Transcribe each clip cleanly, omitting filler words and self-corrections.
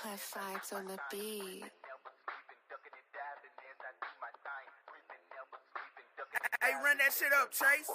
Cliff vibes on the beat. Hey, run that shit up, Chase.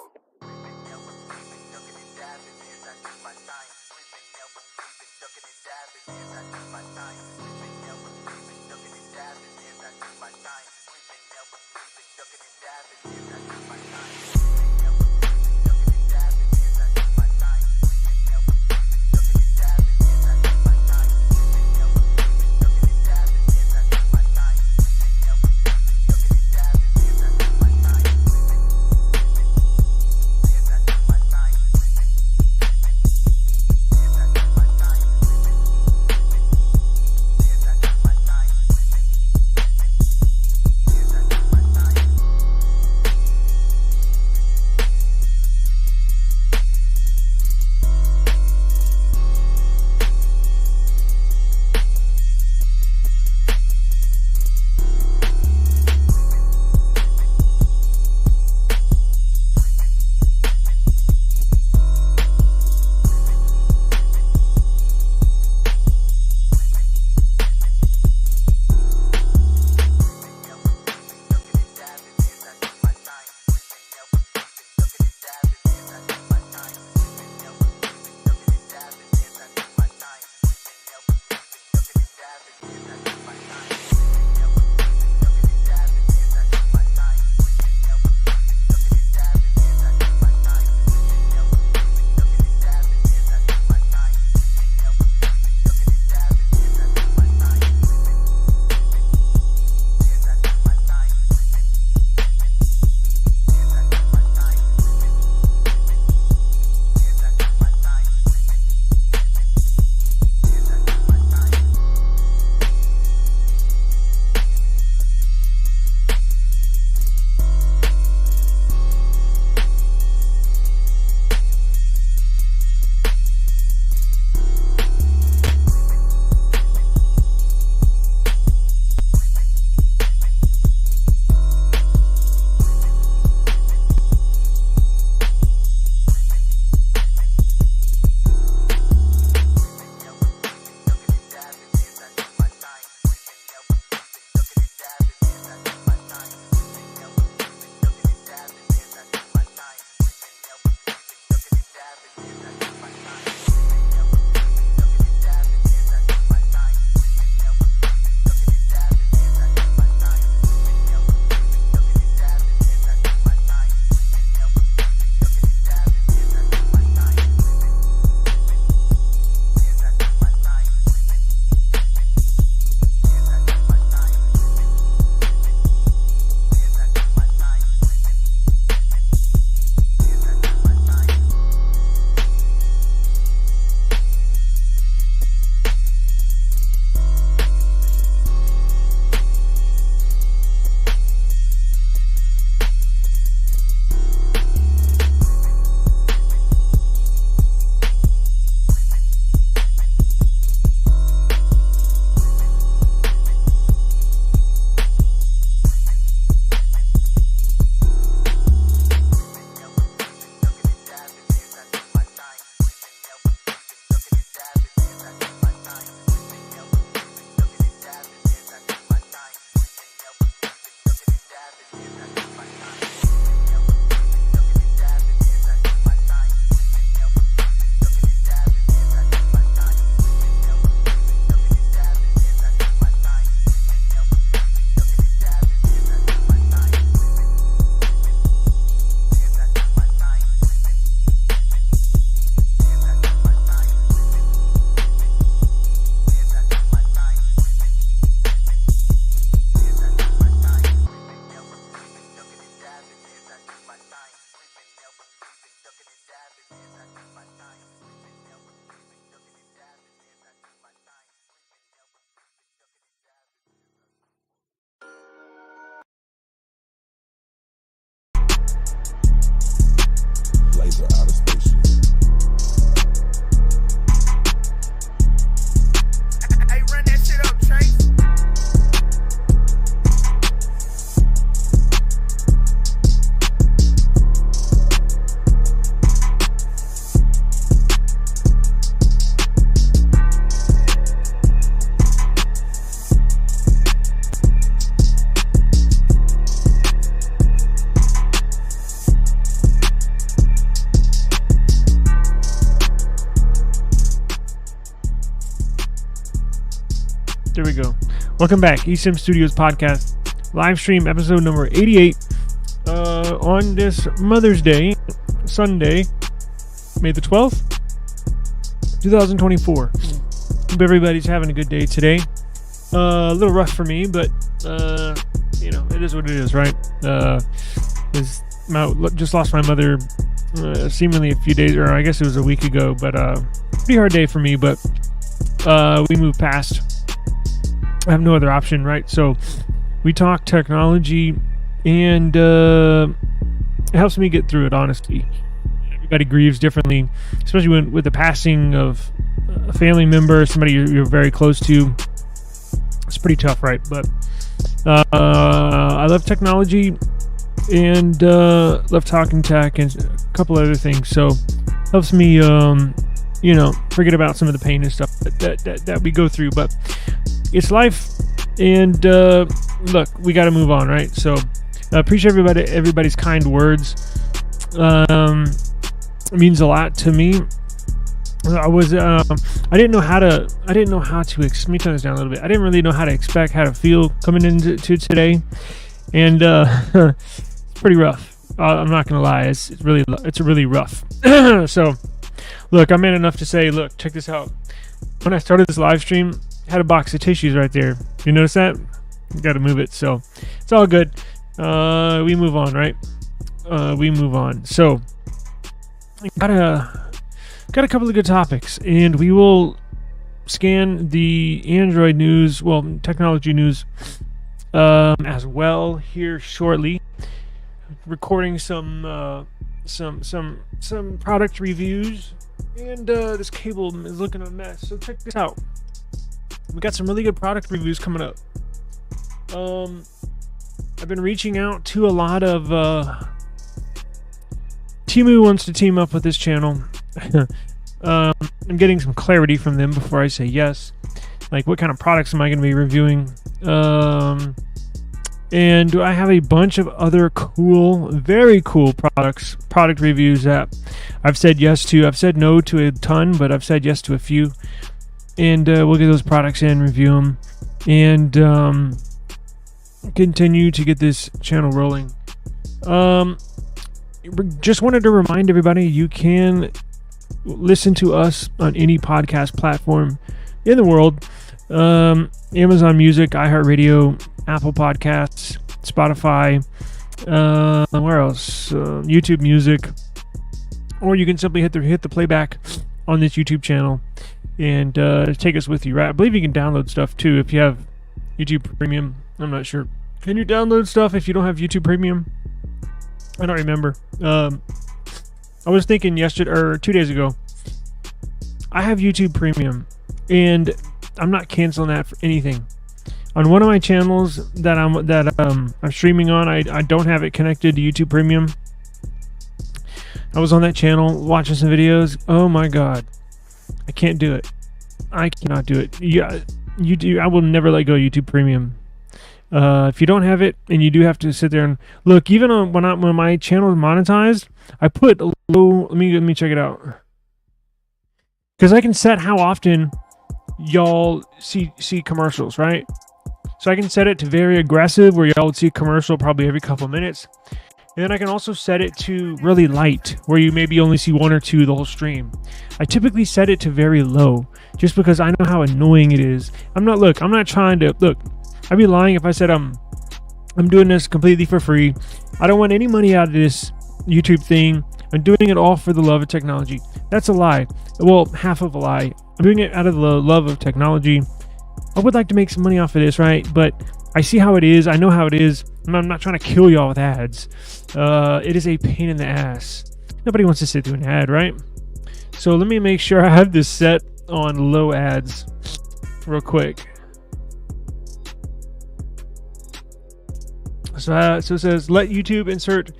Welcome back, eSIM Studios podcast, live stream episode number 88. On this Mother's Day, Sunday, May the 12th, 2024. Hope everybody's having a good day today. A little rough for me, but it is what it is, right? Just lost my mother seemingly a few days, or I guess it was a week ago, but pretty hard day for me, but we moved past. I have no other option, right? So we talk technology, and it helps me get through it, honestly. Everybody grieves differently, especially with the passing of a family member, somebody you're very close to. It's pretty tough, right? But I love technology and love talking tech and a couple other things. So helps me, forget about some of the pain and stuff that we go through. But it's life, and look, we got to move on, right? So I appreciate everybody's kind words. It means a lot to me. I didn't know how to let me turn this down a little bit. I didn't really know how to feel coming into today, and it's pretty rough. I'm not gonna lie, it's really rough. So look, I'm man enough to say, look, check this out. When I started this live stream, I had a box of tissues right there. You notice that? Got to move it. So it's all good. We move on, right? We move on. So got a couple of good topics, and we will scan the Android news, technology news, as well here shortly. Recording some product reviews, and this cable is looking a mess. So check this out. We got some really good product reviews coming up. I've been reaching out to a lot of Temu wants to team up with this channel. I'm getting some clarity from them before I say yes. Like, what kind of products am I going to be reviewing? And I have a bunch of other very cool product reviews that I've said yes to. I've said no to a ton, but I've said yes to a few. And we'll get those products in, review them, and continue to get this channel rolling. Just wanted to remind everybody, you can listen to us on any podcast platform in the world. Amazon Music, iHeartRadio, Apple Podcasts, Spotify, where else? YouTube Music. Or you can simply hit the playback on this YouTube channel and take us with you, right? I believe you can download stuff too if you have YouTube Premium. I'm not sure. Can you download stuff if you don't have YouTube Premium? I don't remember. I was thinking yesterday or 2 days ago. I have YouTube Premium, and I'm not canceling that for anything. On one of my channels that I'm streaming on, I don't have it connected to YouTube Premium. I was on that channel watching some videos. Oh my God, I can't do it. I cannot do it. Yeah, you do. I will never let go of YouTube Premium. If you don't have it, and you do have to sit there and look, even on when my channel is monetized, I put a low. Let me check it out, because I can set how often y'all see commercials, right? So I can set it to very aggressive, where y'all would see a commercial probably every couple of minutes. And then I can also set it to really light, where you maybe only see one or two the whole stream. I typically set it to very low, just because I know how annoying it is. I'm not trying to look. I'd be lying if I said I'm doing this completely for free. I don't want any money out of this YouTube thing. I'm doing it all for the love of technology. That's a lie. Well, half of a lie. I'm doing it out of the love of technology. I would like to make some money off of this, right? But I see how it is. I know how it is. I'm not trying to kill y'all with ads. It is a pain in the ass. Nobody wants to sit through an ad, right? So let me make sure I have this set on low ads real quick. So it says, let YouTube insert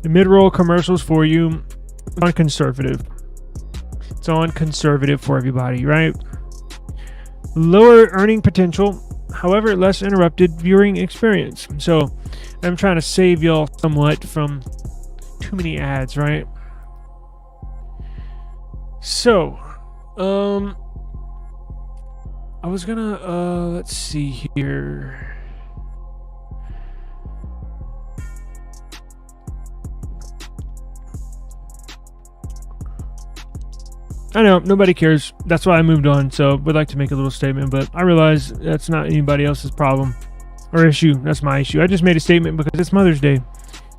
the mid-roll commercials for you. It's on conservative. It's on conservative for everybody, right? Lower earning potential, however, less interrupted viewing experience. So I'm trying to save y'all somewhat from too many ads, right? So, I was gonna, let's see here. I know, nobody cares. That's why I moved on. So would like to make a little statement, but I realize that's not anybody else's problem or issue. That's my issue. I just made a statement because it's Mother's Day.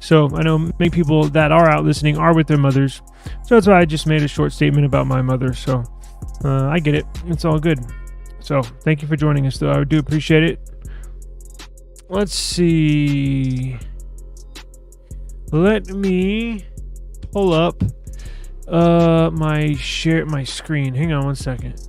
So I know many people that are out listening are with their mothers. So that's why I just made a short statement about my mother. So I get it. It's all good. So thank you for joining us, though. I do appreciate it. Let's see. Let me pull up my screen. Hang on one second.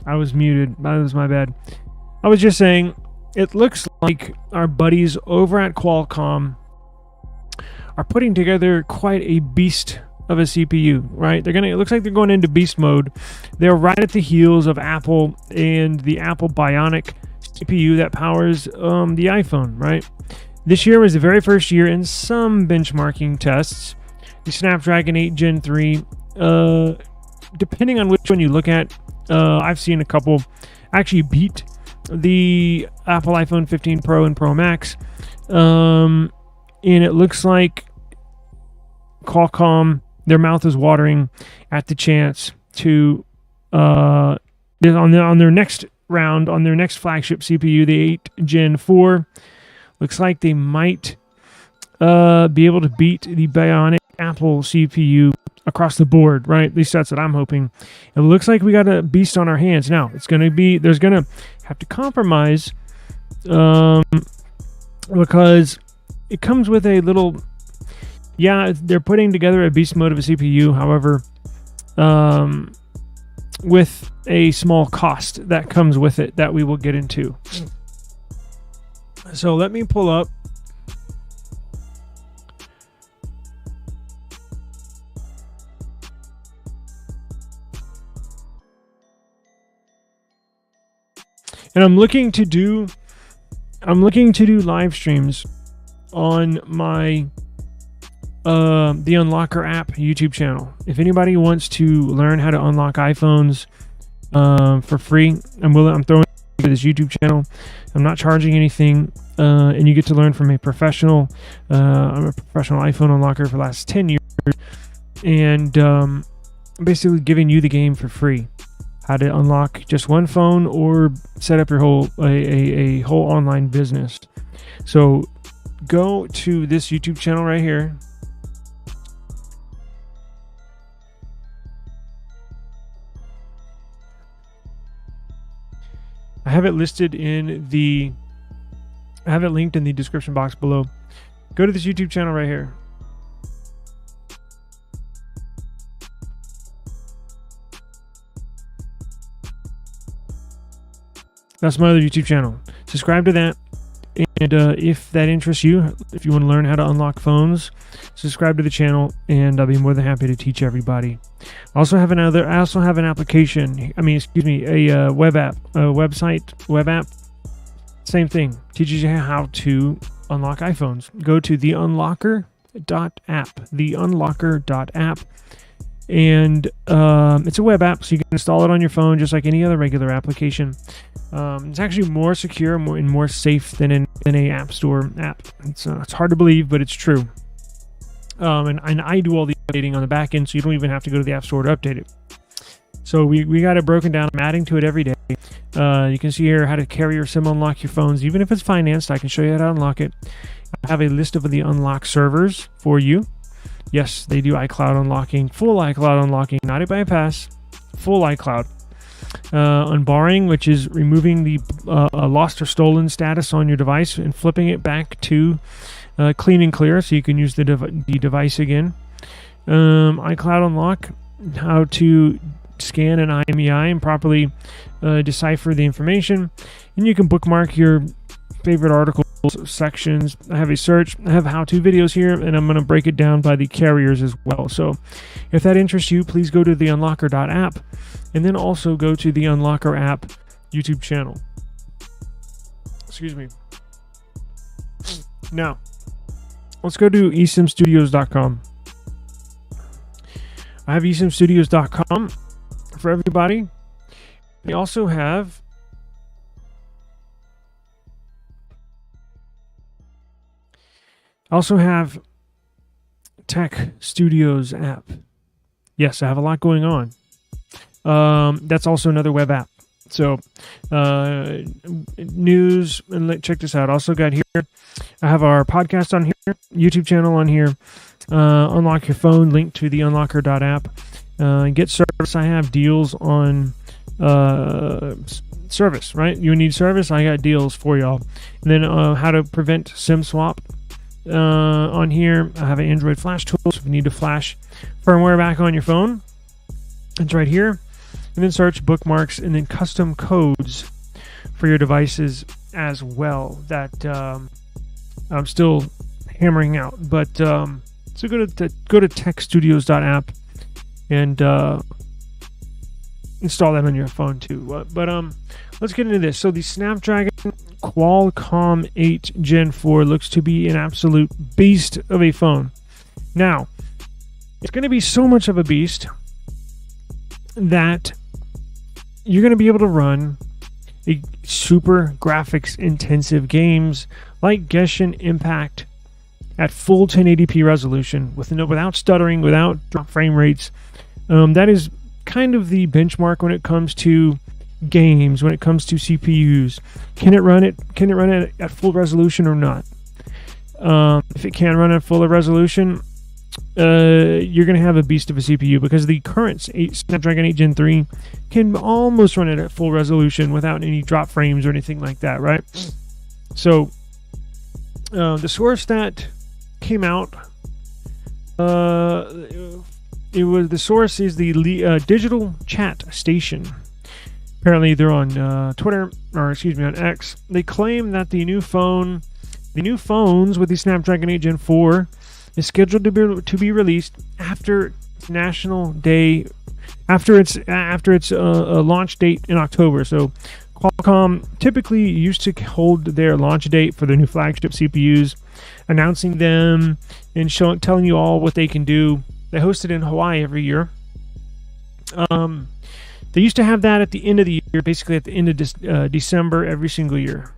I was muted. That was my bad. I was just saying, it looks like our buddies over at Qualcomm are putting together quite a beast of a CPU, right? It looks like they're going into beast mode. They're right at the heels of Apple and the Apple Bionic CPU that powers the iPhone, right? This year was the very first year in some benchmarking tests. The Snapdragon 8 Gen 3, depending on which one you look at, I've seen a couple actually beat the Apple iPhone 15 Pro and Pro Max. And it looks like Qualcomm, their mouth is watering at the chance to, on their next round, on their next flagship CPU, the 8 Gen 4, looks like they might be able to beat the Bionic Apple CPU across the board, right? At least that's what I'm hoping. It looks like we got a beast on our hands. Now, there's going to have to compromise because it comes with a little, they're putting together a beast mode of a CPU. However, with a small cost that comes with it that we will get into. So let me pull up. And I'm looking to do live streams on my the Unlocker app YouTube channel. If anybody wants to learn how to unlock iPhones for free, I'm throwing to this YouTube channel. I'm not charging anything, and you get to learn from a professional. I'm a professional iPhone unlocker for the last 10 years, and basically giving you the game for free. How to unlock just one phone or set up your whole a whole online business. So go to this YouTube channel right here. I have it linked in the description box below. Go to this YouTube channel right here. That's my other YouTube channel. Subscribe to that, And if that interests you, if you want to learn how to unlock phones, subscribe to the channel, and I'll be more than happy to teach everybody. I also have an application. A web app, web app. Same thing. Teaches you how to unlock iPhones. Go to theunlocker.app. Theunlocker.app. And it's a web app, so you can install it on your phone just like any other regular application. It's actually more secure and more safe than an app store app. It's hard to believe, but it's true. And I do all the updating on the back end, so you don't even have to go to the app store to update it. So we got it broken down. I'm adding to it every day. You can see here how to carry or SIM unlock your phones. Even if it's financed, I can show you how to unlock it. I have a list of the unlock servers for you. Yes, they do iCloud unlocking, full iCloud unlocking, not a bypass, full iCloud. Unbarring, which is removing the lost or stolen status on your device and flipping it back to clean and clear, so you can use the device again. iCloud unlock, how to scan an IMEI and properly decipher the information, and you can bookmark your favorite articles, sections. I have a search. I have how-to videos here, and I'm going to break it down by the carriers as well. So if that interests you, please go to theunlocker.app, and then also go to the Unlocker app YouTube channel. Excuse me. Now, let's go to eSIMstudios.com. I have eSIMstudios.com for everybody. We also have Tech Studios app. Yes, I have a lot going on. That's also another web app. So, news, and check this out. Also got here, I have our podcast on here, YouTube channel on here, unlock your phone, link to the unlocker.app, get service. I have deals on service, right? You need service, I got deals for y'all. And then how to prevent SIM swap. On here, I have an Android flash tool, so if you need to flash firmware back on your phone, it's right here. And then search bookmarks and then custom codes for your devices as well that I'm still hammering out. But so go to techstudios.app and install that on your phone too. But let's get into this. So the Snapdragon Qualcomm 8 Gen 4 looks to be an absolute beast of a phone. Now, it's going to be so much of a beast that you're going to be able to run a super graphics intensive games like Genshin Impact at full 1080p resolution without stuttering, without drop frame rates. That is kind of the benchmark when it comes to games, when it comes to CPUs. Can it run it at full resolution or not? If it can run at full resolution, you're going to have a beast of a CPU, because the current Snapdragon 8 Gen 3 can almost run it at full resolution without any drop frames or anything like that, right? So the source that came out, the source is the Digital Chat Station. Apparently they're on on X. They claim that the new phones with the Snapdragon 8 Gen 4 is scheduled to be released after National Day, after its launch date in October. So Qualcomm typically used to hold their launch date for their new flagship CPUs, announcing them and telling you all what they can do. They host it in Hawaii every year. They used to have that at the end of the year, basically at the end of December every single year.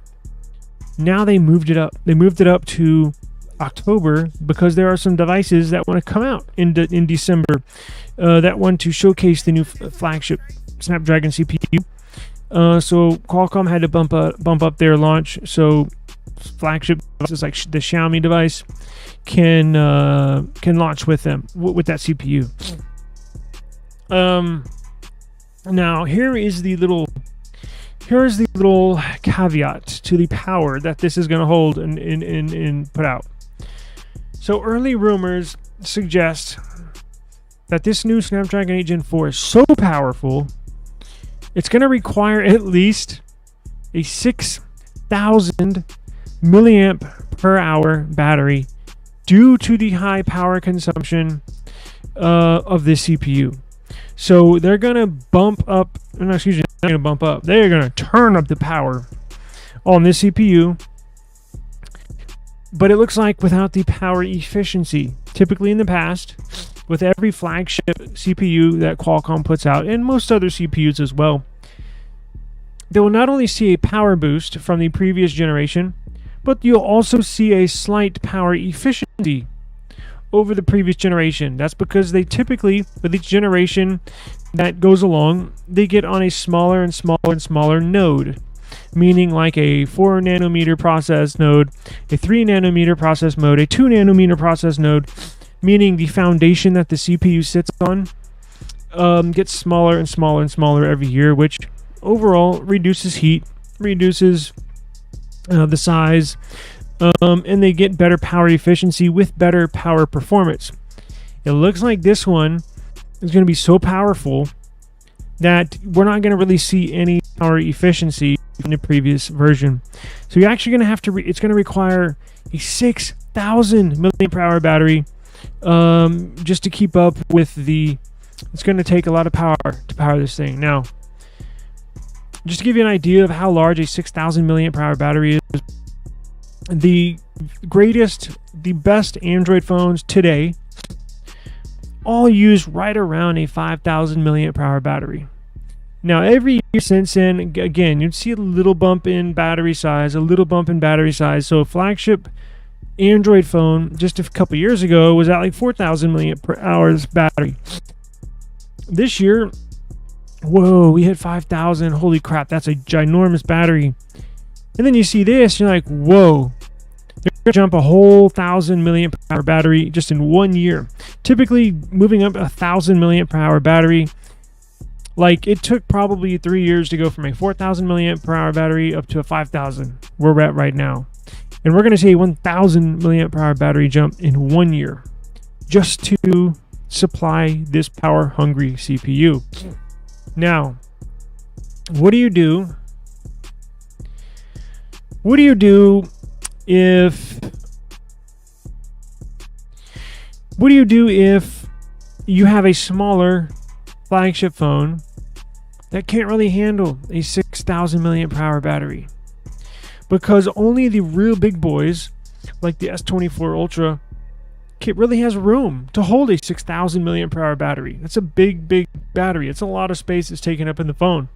Now they moved it up. They moved it up to October because there are some devices that want to come out in December that want to showcase the new flagship Snapdragon CPU. So Qualcomm had to bump up their launch, so flagship devices like the Xiaomi device can launch with them with that CPU. Now here is the little caveat to the power that this is going to hold and put out. So early rumors suggest that this new Snapdragon 8 Gen 4 is so powerful, it's going to require at least a 6,000 milliamp per hour battery due to the high power consumption of this CPU. So they're going to bump up, no, excuse me, they're going to bump up. They're going to turn up the power on this CPU, but it looks like without the power efficiency. Typically in the past, with every flagship CPU that Qualcomm puts out, and most other CPUs as well, they will not only see a power boost from the previous generation, but you'll also see a slight power efficiency over the previous generation. That's because they typically, with each generation that goes along, they get on a smaller and smaller and smaller node, meaning like a 4 nanometer process node, a 3 nanometer process node, a 2 nanometer process node, meaning the foundation that the CPU sits on gets smaller and smaller and smaller every year, which overall reduces heat, reduces the size, and they get better power efficiency with better power performance. It looks like this one is going to be so powerful that we're not going to really see any power efficiency in the previous version. So you're actually going to have to, it's going to require a 6,000 milliamp hour battery just to keep up with it's going to take a lot of power to power this thing. Now, just to give you an idea of how large a 6,000 milliamp hour battery is, the best Android phones today all use right around a 5,000 milliamp hour battery. Now, every year since then, again, you'd see a little bump in battery size, So a flagship Android phone just a couple years ago was at like 4,000 milliamp hours battery. This year, whoa, we hit 5,000. Holy crap, that's a ginormous battery. And then you see this, you're like, whoa, they're going to jump a whole 1,000 milliamp hour battery just in 1 year. Typically, moving up 1,000 milliamp hour battery, like it took probably 3 years to go from a 4,000 milliamp hour battery up to a 5,000, where we're at right now. And we're going to see a 1,000 milliamp hour battery jump in 1 year just to supply this power-hungry CPU. Now, what do you do? What do you do if you have a smaller flagship phone that can't really handle a 6,000 milliamp hour battery? Because only the real big boys, like the S24 Ultra, really has room to hold a 6,000 milliamp hour battery. That's a big, big battery. It's a lot of space that's taken up in the phone.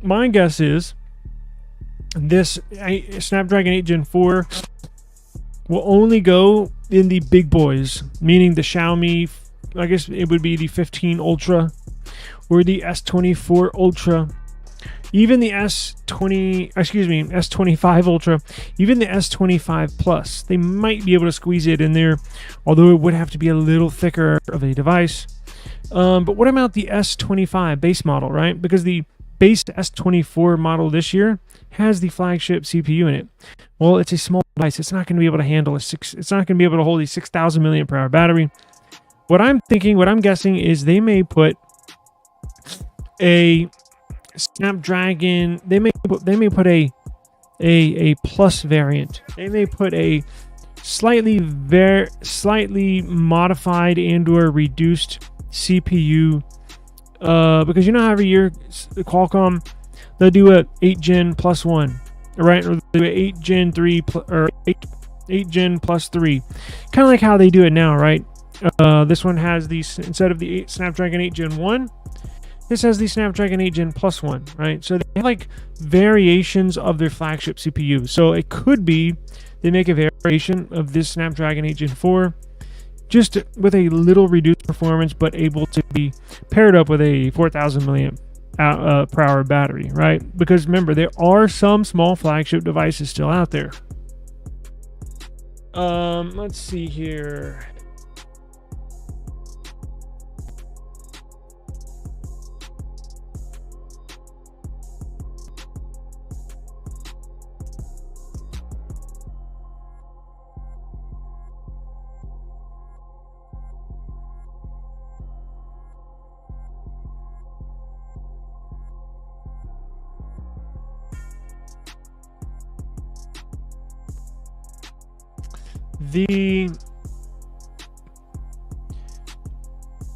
My guess is this Snapdragon 8 Gen 4 will only go in the big boys, meaning the Xiaomi, I guess it would be the 15 Ultra or the S24 Ultra, even the S25 Ultra, even the S25 Plus. They might be able to squeeze it in there, although it would have to be a little thicker of a device. But what about the S25 base model, right? Because the base S24 model this year has the flagship CPU in it. Well, it's a small device. It's not going to be able to handle it's not going to be able to hold a 6,000 milliamp hour battery. What I'm guessing is they may put a Snapdragon, they may put a plus variant. They may put a slightly modified and or reduced CPU, because you know how every year Qualcomm, they'll do a 8 Gen plus 1, right? Or they'll do 8 Gen 3 or 8 Gen plus 3. Kind of like how they do it now, right? This one has these, instead of the Snapdragon 8 Gen 1, this has the Snapdragon 8 Gen plus 1, right? So they have like variations of their flagship CPU. So it could be they make a variation of this Snapdragon 8 Gen 4 just with a little reduced performance, but able to be paired up with a 4,000 milliamp per hour battery, right? Because remember, there are some small flagship devices still out there. Let's see here.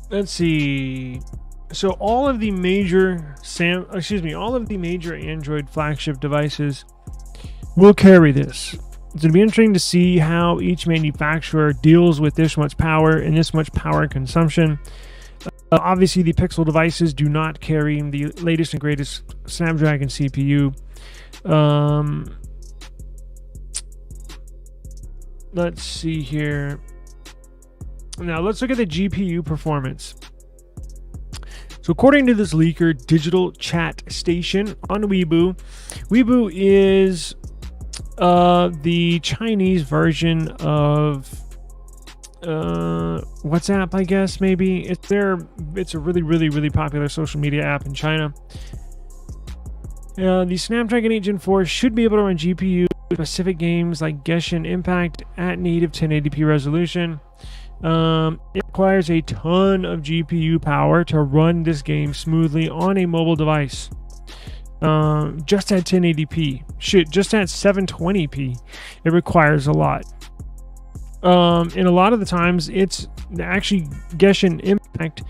Let's see. So all of the major Android flagship devices will carry this. It's going to be interesting to see how each manufacturer deals with this much power and this much power consumption. Obviously, the Pixel devices do not carry the latest and greatest Snapdragon CPU. Let's see here. Now, let's look at the GPU performance. So according to this leaker, Digital Chat Station on Weibo is the Chinese version of WhatsApp, I guess, maybe. It's a really, really, really popular social media app in China. The Snapdragon 8 Gen 4 should be able to run GPU specific games like Genshin Impact at native 1080p resolution. It requires a ton of GPU power to run this game smoothly on a mobile device. Just at 1080p. Just at 720p, it requires a lot. And a lot of the times, it's actually Genshin Impact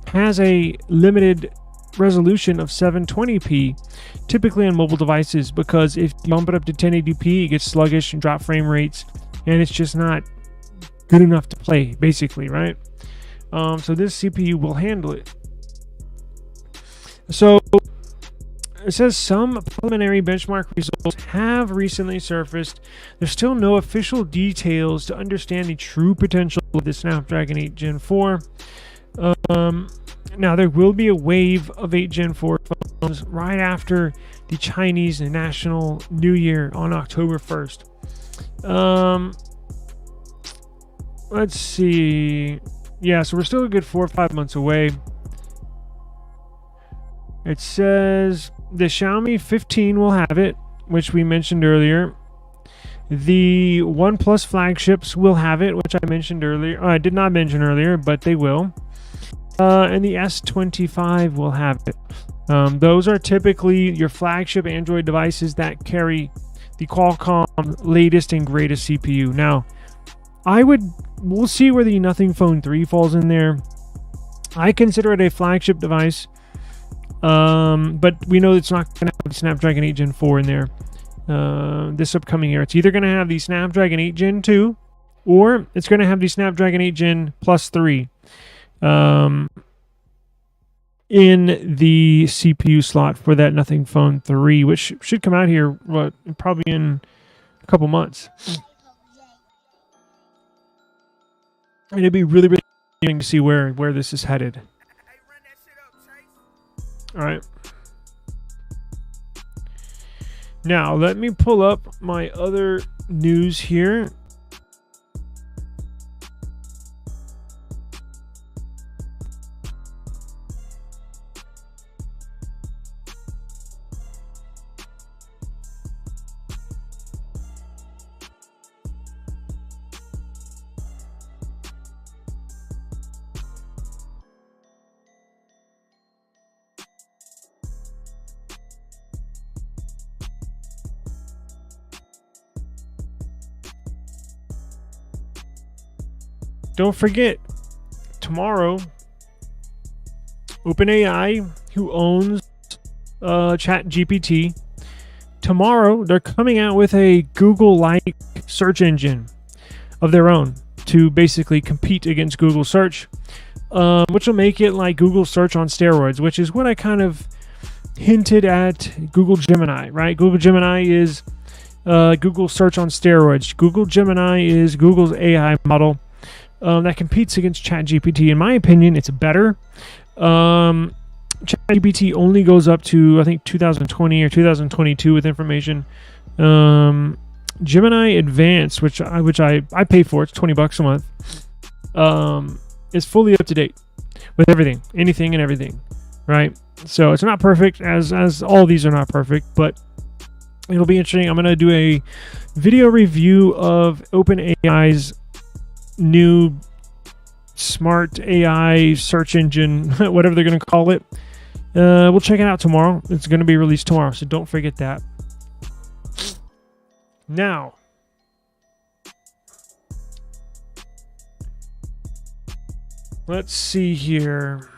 has a limited resolution of 720p, typically on mobile devices, because if you bump it up to 1080p, it gets sluggish and drop frame rates, and it's just not good enough to play, basically, right? So this CPU will handle it. So it says some preliminary benchmark results have recently surfaced. There's still no official details to understand the true potential of the Snapdragon 8 Gen 4. Now, there will be a wave of 8 Gen 4 phones right after the Chinese National New Year on October 1st. Let's see. Yeah, so we're still a good 4 or 5 months away. It says the Xiaomi 15 will have it, which we mentioned earlier. The OnePlus flagships will have it, which I mentioned earlier. I did not mention earlier, but they will. And the S25 will have it. Those are typically your flagship Android devices that carry the Qualcomm latest and greatest CPU. Now, we'll see where the Nothing Phone 3 falls in there. I consider it a flagship device, but we know it's not going to have Snapdragon 8 Gen 4 in there this upcoming year. It's either going to have the Snapdragon 8 Gen 2 or it's going to have the Snapdragon 8 Gen Plus 3 in the CPU slot for that Nothing Phone 3, which should come out here probably in a couple months. And it'd be really, really interesting to see where this is headed. All right. Now, let me pull up my other news here. Don't forget, tomorrow, OpenAI, who owns ChatGPT, tomorrow they're coming out with a Google-like search engine of their own to basically compete against Google search, which will make it like Google search on steroids, which is what I kind of hinted at Google Gemini, right? Google Gemini is Google search on steroids. Google Gemini is Google's AI model that competes against ChatGPT. In my opinion, it's better. ChatGPT only goes up to, I think, 2020 or 2022 with information. Gemini Advanced, which I pay for, it's $20 a month, is fully up to date with everything, anything and everything, right? So it's not perfect, as all these are not perfect, but it'll be interesting. I'm going to do a video review of OpenAI's new smart AI search engine, whatever they're going to call it. We'll check it out tomorrow. It's going to be released tomorrow, so don't forget that. Now, Let's see here.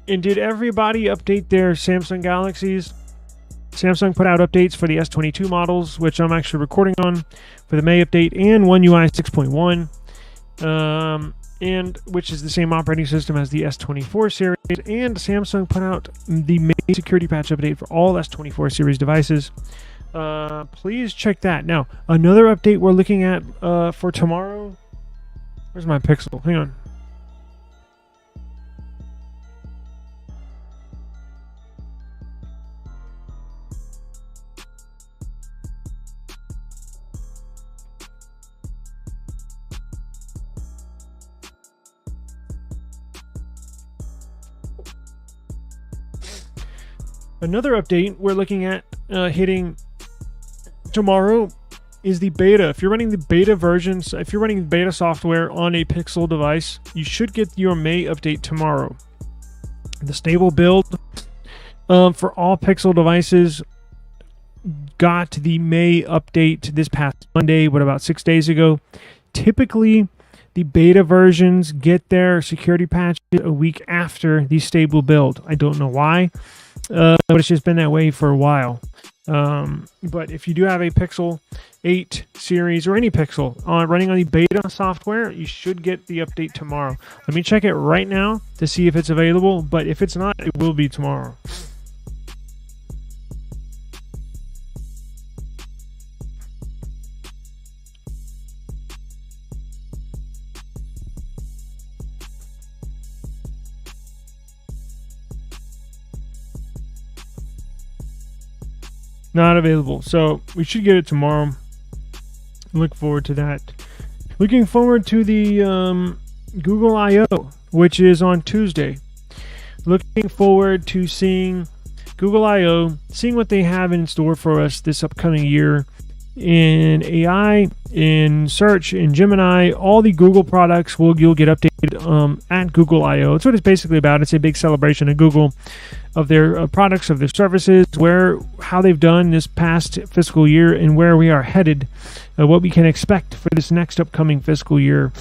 And did everybody update their Samsung Galaxies? Samsung put out updates for the S22 models, which I'm actually recording on for the May update, and One UI 6.1, and which is the same operating system as the S24 series. And Samsung put out the May security patch update for all S24 series devices. Please check that. Now, another update we're looking at for tomorrow. Where's my Pixel? Hang on. Another update we're looking at hitting tomorrow is the beta. If you're running the beta versions, if you're running beta software on a Pixel device, you should get your May update tomorrow. The stable build for all Pixel devices got the May update this past Monday, about 6 days ago. Typically, the beta versions get their security patch a week after the stable build. I don't know why. But it's just been that way for a while. But if you do have a Pixel 8 series or any Pixel running on the beta software, you should get the update tomorrow. Let me check it right now to see if it's available, but if it's not, it will be tomorrow. Not available, so we should get it tomorrow. Look forward to that. Looking forward to the Google I/O, which is on Tuesday. Looking forward to seeing Google I/O, seeing what they have in store for us this upcoming year in AI, in search, in Gemini. All the Google products you'll get updated at Google I/O. That's what it's basically about. It's a big celebration of Google, of their products, of their services, how they've done this past fiscal year, and where we are headed, what we can expect for this next upcoming fiscal year.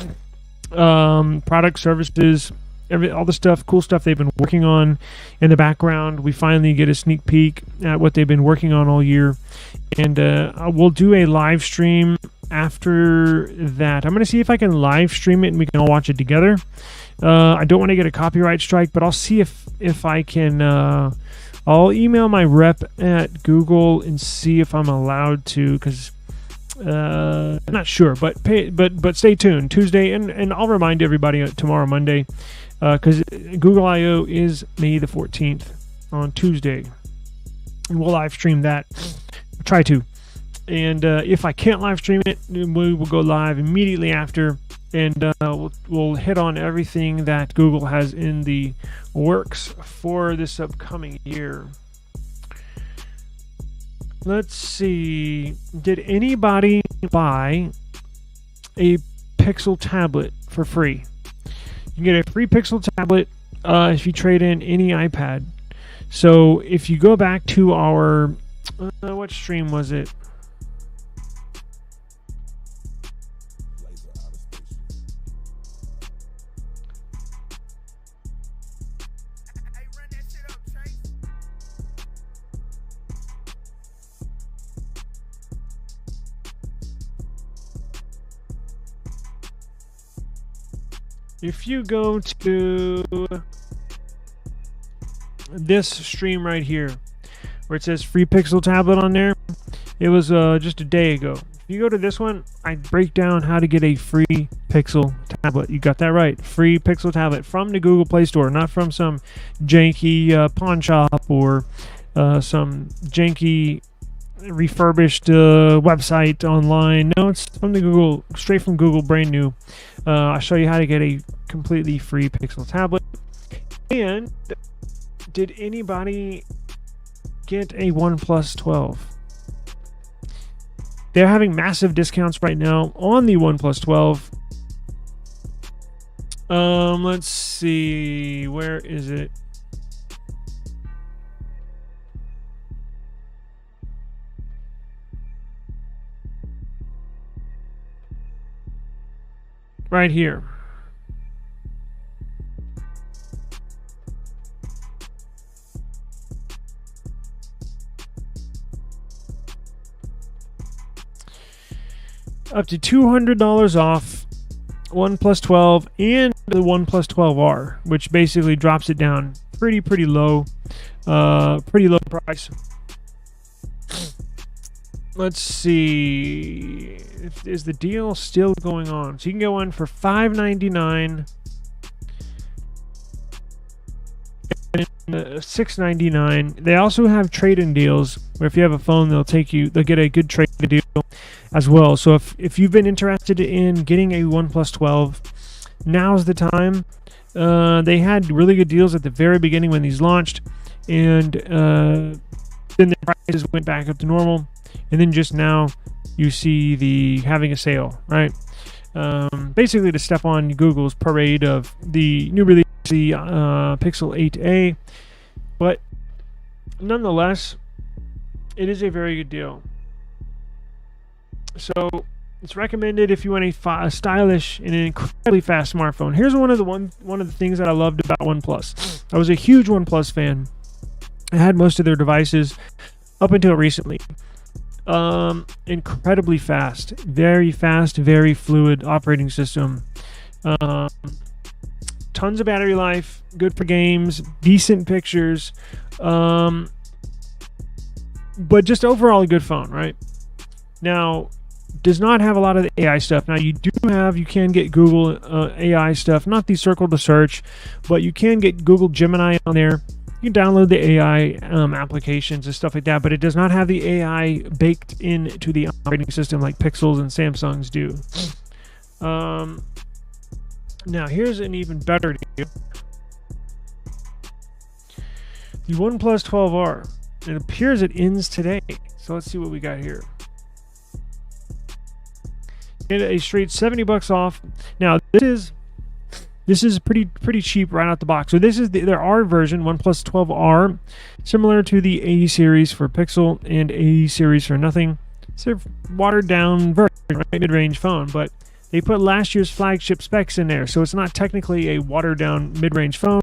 Product, services, all the stuff, cool stuff they've been working on in the background. We finally get a sneak peek at what they've been working on all year, and we'll do a live stream after that. I'm going to see if I can live stream it and we can all watch it together. I don't want to get a copyright strike, but I'll see if I can. I'll email my rep at Google and see if I'm allowed to, because I'm not sure. But stay tuned Tuesday, and I'll remind everybody tomorrow, Monday, because Google I/O is May the 14th on Tuesday, and we'll live stream that. Try to, and if I can't live stream it, we will go live immediately after. And we'll hit on everything that Google has in the works for this upcoming year. Let's see. Did anybody buy a Pixel tablet for free? You can get a free Pixel tablet if you trade in any iPad. So if you go back to our... what stream was it? If you go to this stream right here, where it says free Pixel tablet on there, it was just a day ago. If you go to this one, I break down how to get a free Pixel tablet. You got that right. Free Pixel tablet from the Google Play Store, not from some janky pawn shop or some janky refurbished website online. No, it's from the Google, straight from Google, brand new. I'll show you how to get a completely free Pixel tablet. And did anybody get a OnePlus 12? They're having massive discounts right now on the OnePlus 12. Let's see, where is it? right here. Up to $200 off OnePlus 12 and the OnePlus 12R, which basically drops it down pretty low, pretty low price. Let's see, is the deal still going on? So you can go in for $599 and $699. They also have trade-in deals where if you have a phone, they'll get a good trade deal as well. So if you've been interested in getting a OnePlus 12, now's the time. They had really good deals at the very beginning when these launched, and then the prices went back up to normal, and then just now you see the having a sale, right? Basically to step on Google's parade of the new release, the Pixel 8a, but nonetheless, it is a very good deal. So it's recommended if you want a stylish and an incredibly fast smartphone. Here's one of the things that I loved about OnePlus. I was a huge OnePlus fan. I had most of their devices up until recently. Incredibly fast, very fluid operating system. Tons of battery life, good for games, decent pictures, but just overall a good phone, right? Now, does not have a lot of the AI stuff. Now, you can get Google AI stuff, not the circle to search, but you can get Google Gemini on there. You can download the AI applications and stuff like that, but it does not have the AI baked into the operating system like Pixels and Samsungs do. Now, here's an even better deal. The OnePlus 12R. It appears it ends today. So let's see what we got here. Get a straight $70 off. Now, this is pretty cheap right out the box. So this is their R version, OnePlus 12R, similar to the A series for Pixel and A series for nothing. It's a watered down version, right? Mid-range phone, but they put last year's flagship specs in there, so it's not technically a watered down mid-range phone.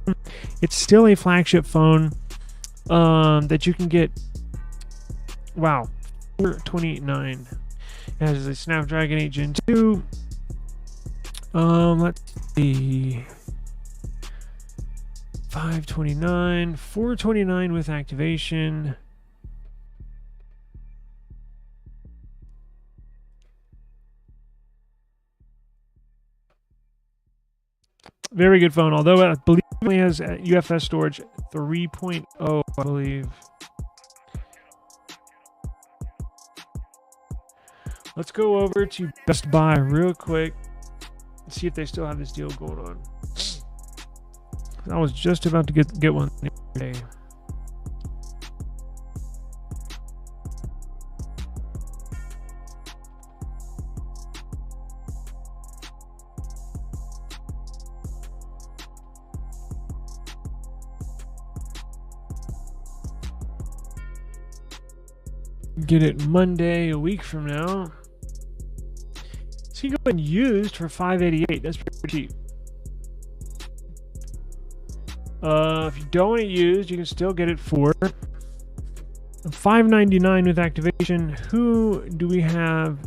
It's still a flagship phone that you can get. Wow, $429. It has a Snapdragon 8 Gen 2. Let's see. $529, $429 with activation. Very good phone, although I believe it only has UFS storage 3.0, I believe. Let's go over to Best Buy real quick. See if they still have this deal going on. I was just about to get one today. Get it Monday, a week from now. So you go and used for $588. That's pretty cheap. If you don't want it used, you can still get it for $599 with activation. Who do we have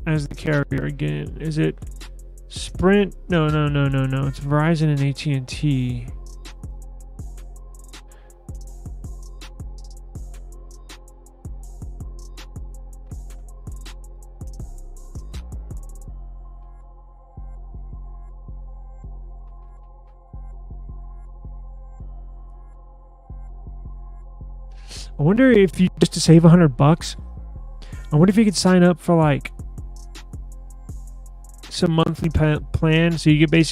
as the carrier again? Is it Sprint? No. It's Verizon and AT&T. I wonder if you just to save $100. I wonder if you could sign up for like some monthly plan. So you get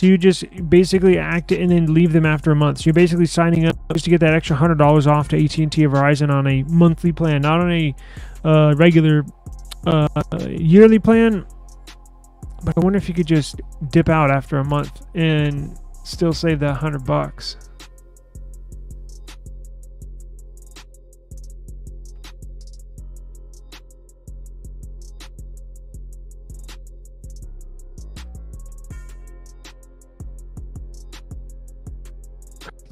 you just basically act it and then leave them after a month. So you're basically signing up just to get that extra $100 off to AT&T or Verizon on a monthly plan, not on a regular yearly plan. But I wonder if you could just dip out after a month and still save that $100.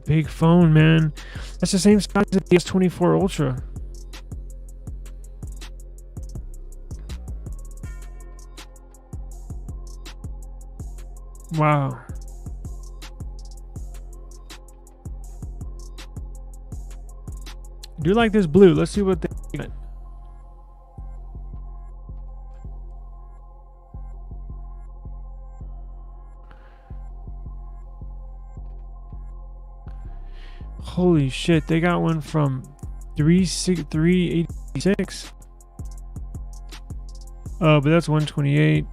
Big phone, man. That's the same size as the S24 Ultra. Wow. I do like this blue. Let's see what they got. Holy shit, they got one from 386. Oh, but that's 128.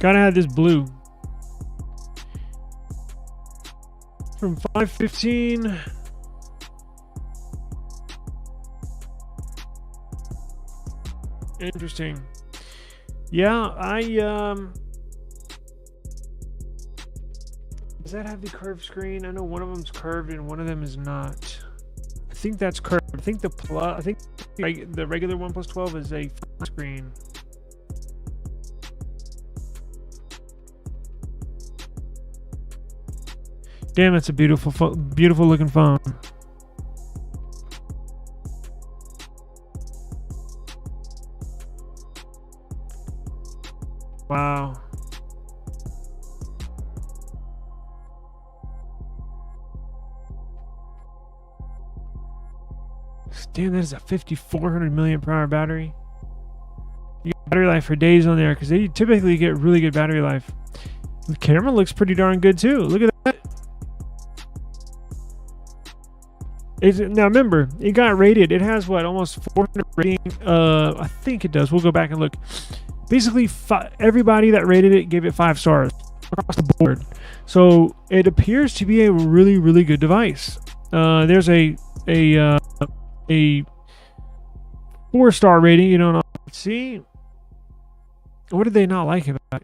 Gotta have this blue. From 515. Interesting. Yeah, does that have the curved screen? I know one of them's curved and one of them is not. I think that's curved. I think the regular OnePlus 12 is a flat screen. Damn, that's a beautiful, beautiful looking phone. Wow. Damn, that is a 5,400 milliamp per hour battery. You get battery life for days on there because they typically get really good battery life. The camera looks pretty darn good too. Look at that. Now remember, it got rated. It has what, almost 400 rating. I think it does. We'll go back and look. Basically, everybody that rated it gave it 5 stars across the board. So it appears to be a really, really good device. There's a 4-star rating. You know, see, what did they not like about it?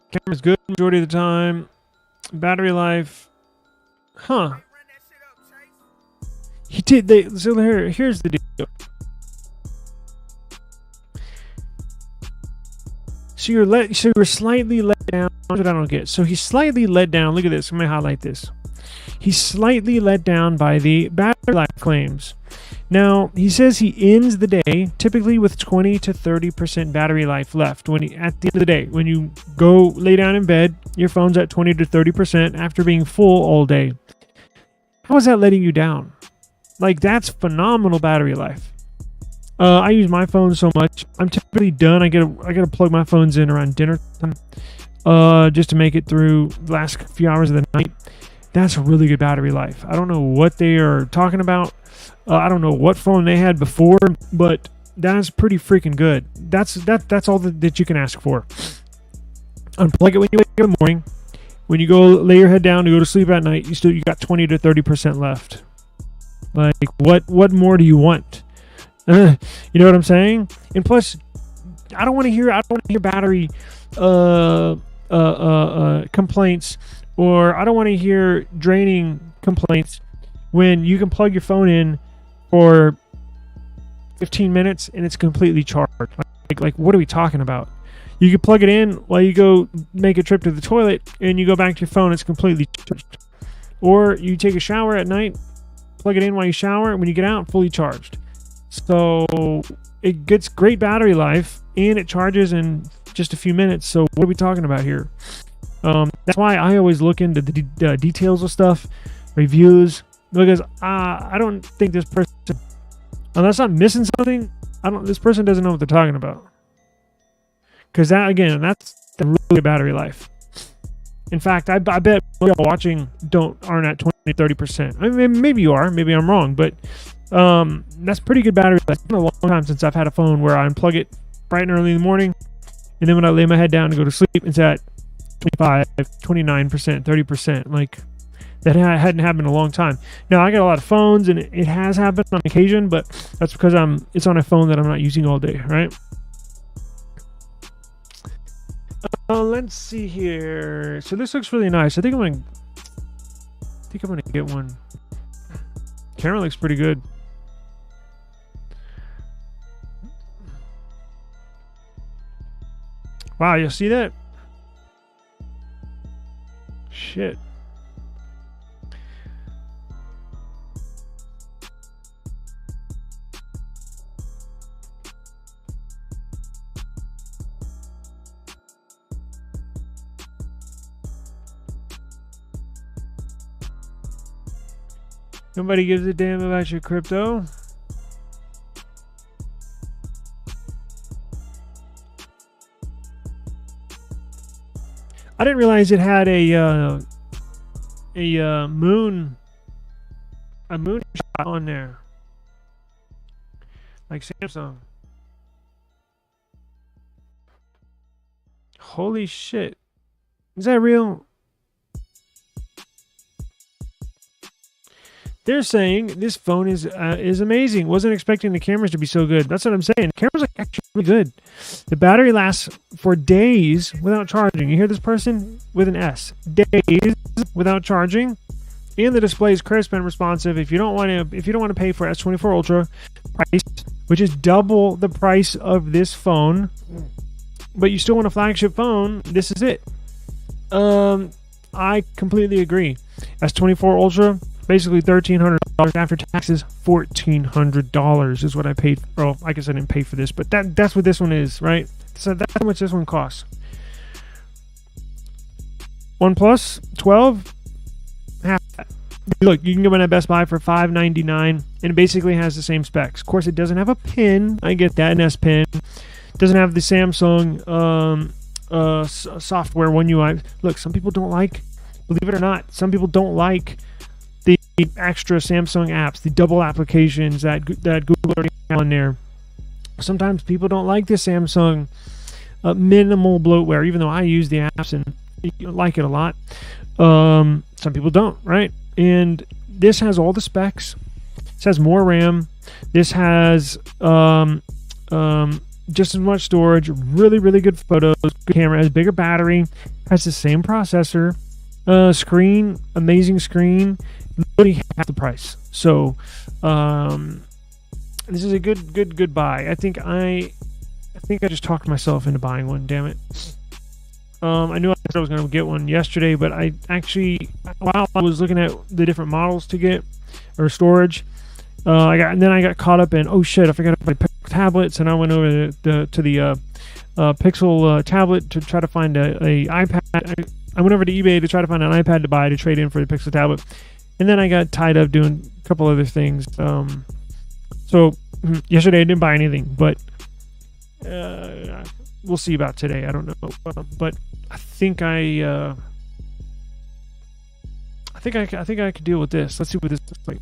Camera's good majority of the time. Battery life, huh? He did. So here's the deal. So you're slightly let down. That's what I don't get. So he's slightly let down. Look at this. I'm gonna highlight this. He's slightly let down by the battery life claims. Now, he says he ends the day typically with 20 to 30% battery life left. At the end of the day, when you go lay down in bed, your phone's at 20 to 30% after being full all day. How is that letting you down? Like, that's phenomenal battery life. I use my phone so much. I'm typically done. I gotta plug my phones in around dinner time, just to make it through the last few hours of the night. That's a really good battery life. I don't know what they are talking about. I don't know what phone they had before, but that's pretty freaking good. That's all that you can ask for. Unplug it when you wake up in the morning. When you go lay your head down to go to sleep at night, you got 20 to 30% left. Like, what more do you want? You know what I'm saying? And plus, I don't want to hear battery complaints, or I don't want to hear draining complaints when you can plug your phone in for 15 minutes and it's completely charged. Like what are we talking about? You can plug it in while you go make a trip to the toilet and you go back to your phone, it's completely charged. Or you take a shower at night, plug it in while you shower, and when you get out, fully charged. So it gets great battery life and it charges in just a few minutes. So what are we talking about here? That's why I always look into the details of stuff, reviews, because I don't think this person, unless I'm missing something, this person doesn't know what they're talking about. Because that's the really good battery life. In fact, I bet y'all watching aren't at 20-30%. I mean, maybe you are, maybe I'm wrong, but that's pretty good battery life. It's been a long time since I've had a phone where I unplug it bright and early in the morning, and then when I lay my head down to go to sleep, it's at 25, 29%, 30%. Like, that hadn't happened in a long time. Now, I got a lot of phones, and it has happened on occasion, but that's because it's on a phone that I'm not using all day, right? Let's see here. So this looks really nice. I think I'm think I'm gonna get one. Camera looks pretty good. Wow, you see that? Shit. Nobody gives a damn about your crypto. I didn't realize it had a moon shot on there, like Samsung. Holy shit! Is that real? They're saying this phone is amazing. Wasn't expecting the cameras to be so good. That's what I'm saying. Cameras are actually really good. The battery lasts for days without charging. You hear this person with an S? Days without charging. And the display is crisp and responsive. If you don't want to pay for S24 Ultra price, which is double the price of this phone, but you still want a flagship phone, this is it. I completely agree. S24 Ultra, basically $1,300 after taxes. $1,400 is what I paid. Well, I guess I didn't pay for this, but that's what this one is, right? So that's how much this one costs. OnePlus 12, half that. Look, you can get one at Best Buy for $599, and it basically has the same specs. Of course, it doesn't have a pin. I get that, an S Pen. Doesn't have the Samsung software One UI. Look, some people don't like, believe it or not, some people don't like the extra Samsung apps, the double applications that Google already has on there. Sometimes people don't like the Samsung minimal bloatware, even though I use the apps and like it a lot. Some people don't, right? And this has all the specs. This has more RAM. This has just as much storage. Really, really good photos. Good camera. Has bigger battery. Has the same processor. Screen, amazing screen. Literally half the price. So this is a good buy. I think I just talked myself into buying one. Damn it. I knew I was going to get one yesterday, but I actually, while I was looking at the different models to get or storage, I got caught up in, oh shit, I forgot my tablets, and I went over to the Pixel tablet to try to find a iPad. I went over to eBay to try to find an iPad to buy to trade in for the Pixel tablet, and then I got tied up doing a couple other things. So yesterday I didn't buy anything, but we'll see about today. I don't know, but I think I could deal with this. Let's see what this looks like.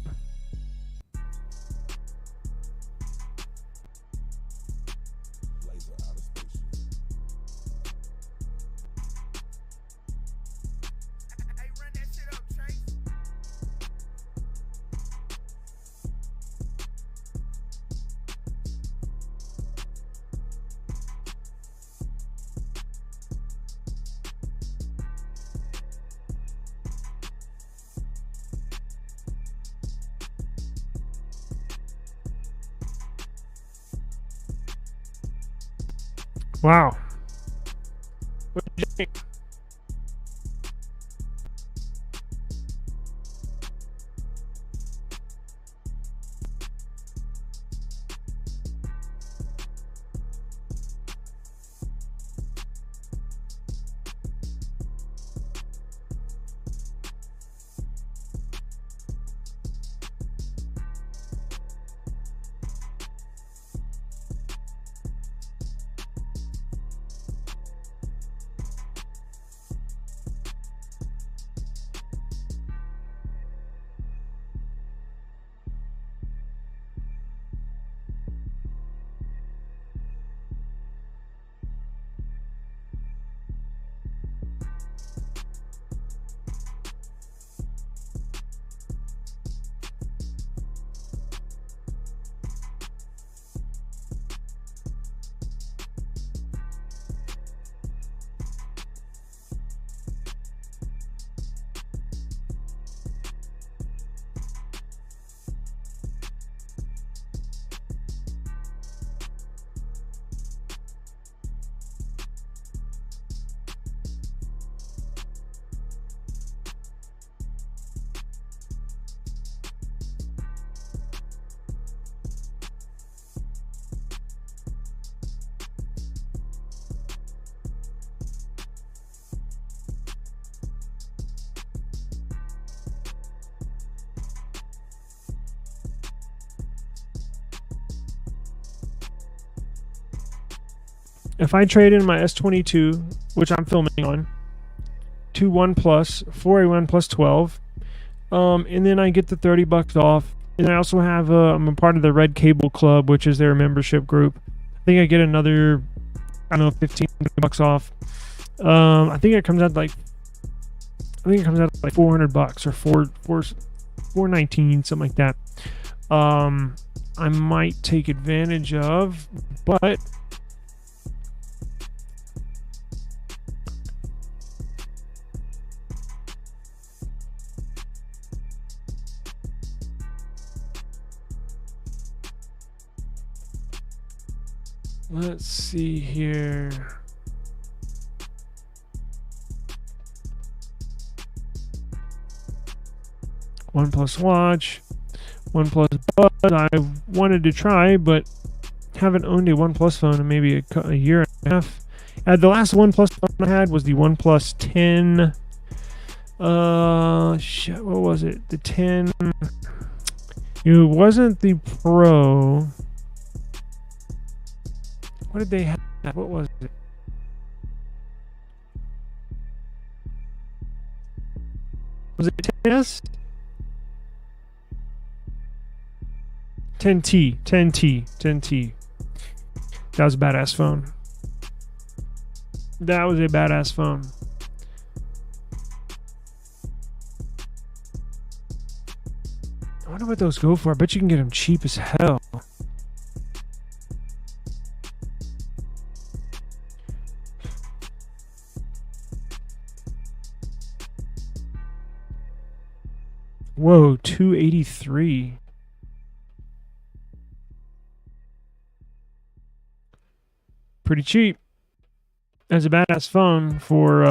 Wow. What did you think? if I trade in my S22, which I'm filming on, to OnePlus for a OnePlus 12, and then I get the $30 off, and I also have I'm a part of the Red Cable Club, which is their membership group. I think I get another, I don't know, $15 off. I think it comes out like $400 or $419, something like that. I might take advantage of, but let's see here. OnePlus Watch, OnePlus Bud. I wanted to try, but haven't owned a OnePlus phone in maybe a year and a half. The last OnePlus phone I had was the OnePlus 10. What was it? The 10. It wasn't the Pro. What did they have? What was it? Was it 10S? 10T. That was a badass phone. That was a badass phone. I wonder what those go for. I bet you can get them cheap as hell. Whoa, $283. Pretty cheap. That's a badass phone for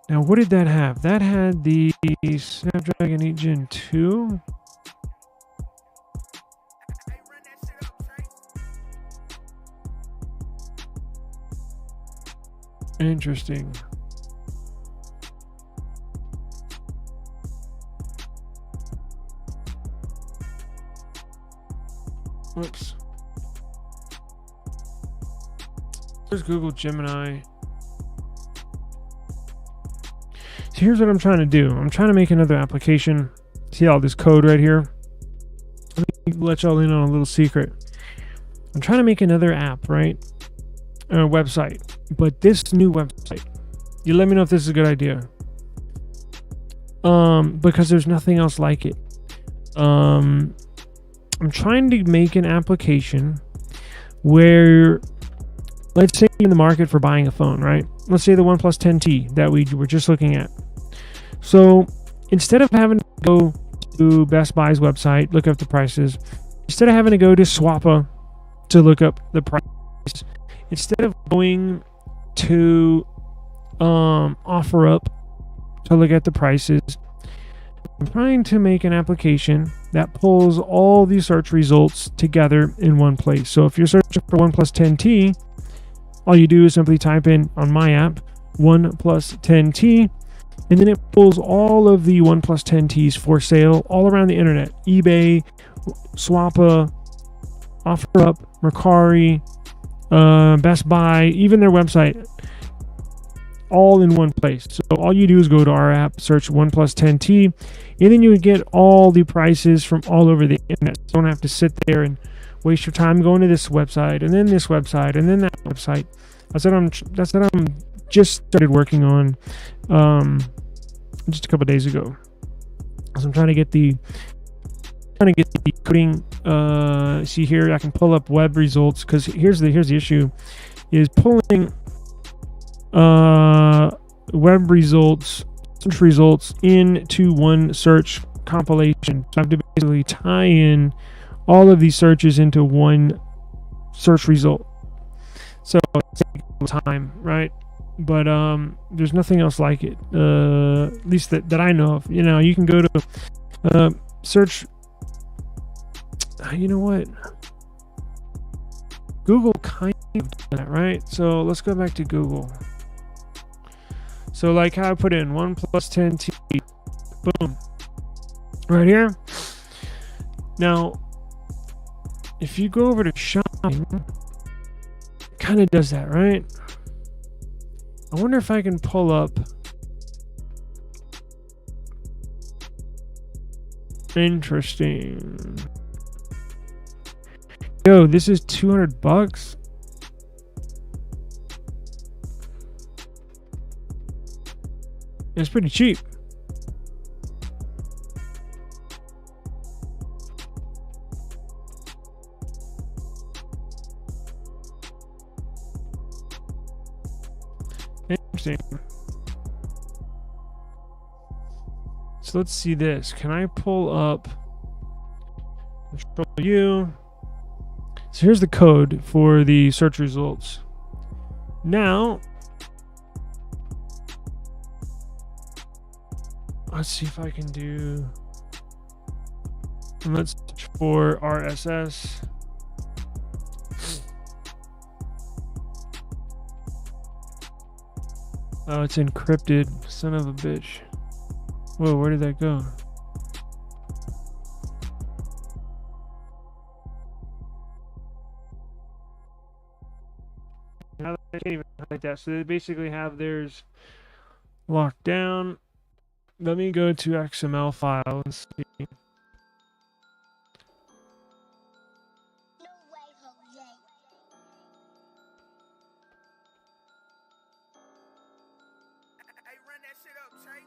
now what did that have? That had the Snapdragon 8 Gen 2. Interesting. Whoops. There's Google Gemini. So here's what I'm trying to do. I'm trying to make another application. See all this code right here? Let me let y'all in on a little secret. I'm trying to make another app, right? A website. But this new website, you let me know if this is a good idea. Because there's nothing else like it. I'm trying to make an application where, let's say you're in the market for buying a phone, right? Let's say the OnePlus 10T that we were just looking at. So instead of having to go to Best Buy's website, look up the prices, instead of having to go to Swappa to look up the price, instead of going to OfferUp to look at the prices, I'm trying to make an application that pulls all these search results together in one place. So if you're searching for OnePlus 10T, all you do is simply type in on my app OnePlus 10T, and then it pulls all of the OnePlus 10Ts for sale all around the internet. eBay, Swappa, OfferUp, Mercari, Best Buy, even their website, all in one place. So all you do is go to our app, search OnePlus 10T, and then you would get all the prices from all over the internet. You don't have to sit there and waste your time going to this website and then this website and then that website. That's what I'm just started working on just a couple days ago. So I'm trying to get the coding. See here, I can pull up web results, because here's the issue is pulling web results, search results into one search compilation. So I have to basically tie in all of these searches into one search result. So it's taking time, right? But there's nothing else like it, at least that I know of. You know, you can go to search. You know what? Google kind of does that, right? So let's go back to Google. So like how I put in OnePlus 10T, boom, right here. Now, if you go over to shopping, kind of does that, right? I wonder if I can pull up. Interesting. Yo, this is $200. It's pretty cheap. Interesting. So let's see this. Can I pull up Control U? So here's the code for the search results. Now, let's see if I can do. And let's search for RSS. Oh, it's encrypted. Son of a bitch. Whoa, where did that go? Now I can't even hide that. So they basically have theirs locked down. Let me go to XML file and see. Hey, run that shit up, Chase.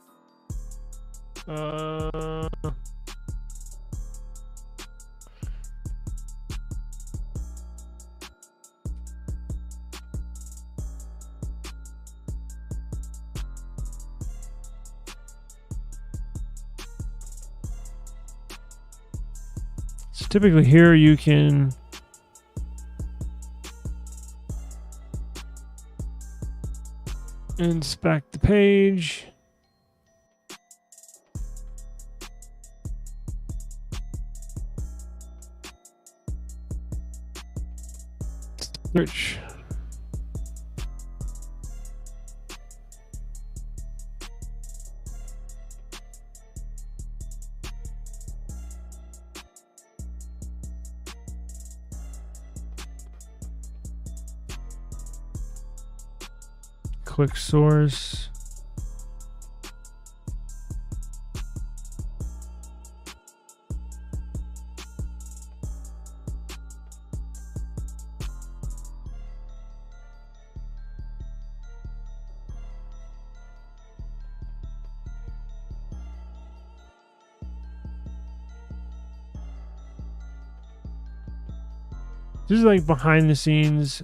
So typically here you can inspect the page. Search. Click source. This is like behind the scenes.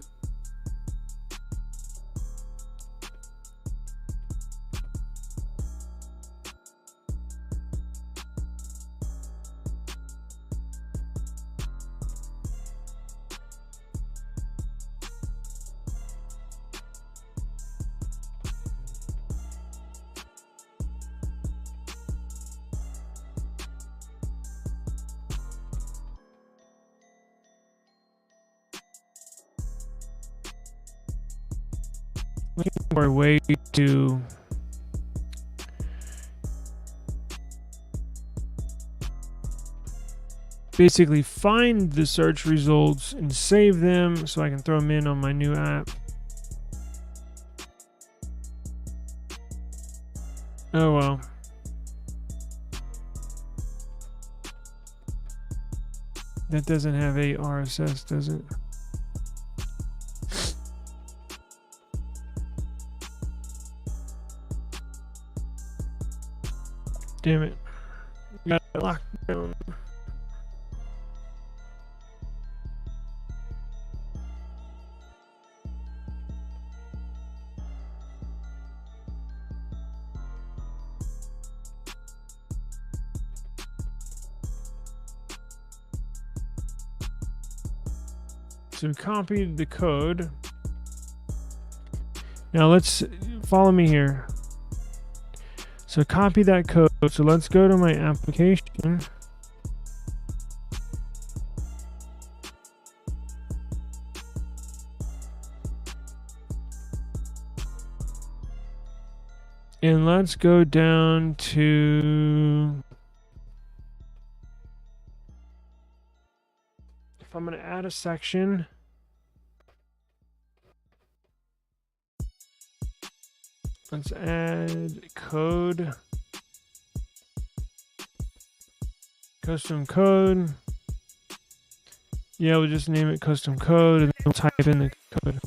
Looking for a way to basically find the search results and save them so I can throw them in on my new app. Oh well. That doesn't have a RSS, does it? Damn it. Got it locked down. So we copied the code. Now let's follow me here. So copy that code. So let's go to my application. And let's go down to, if I'm going to add a section, Let's add code. Custom code. Yeah, we'll just name it custom code and then we'll type in the code.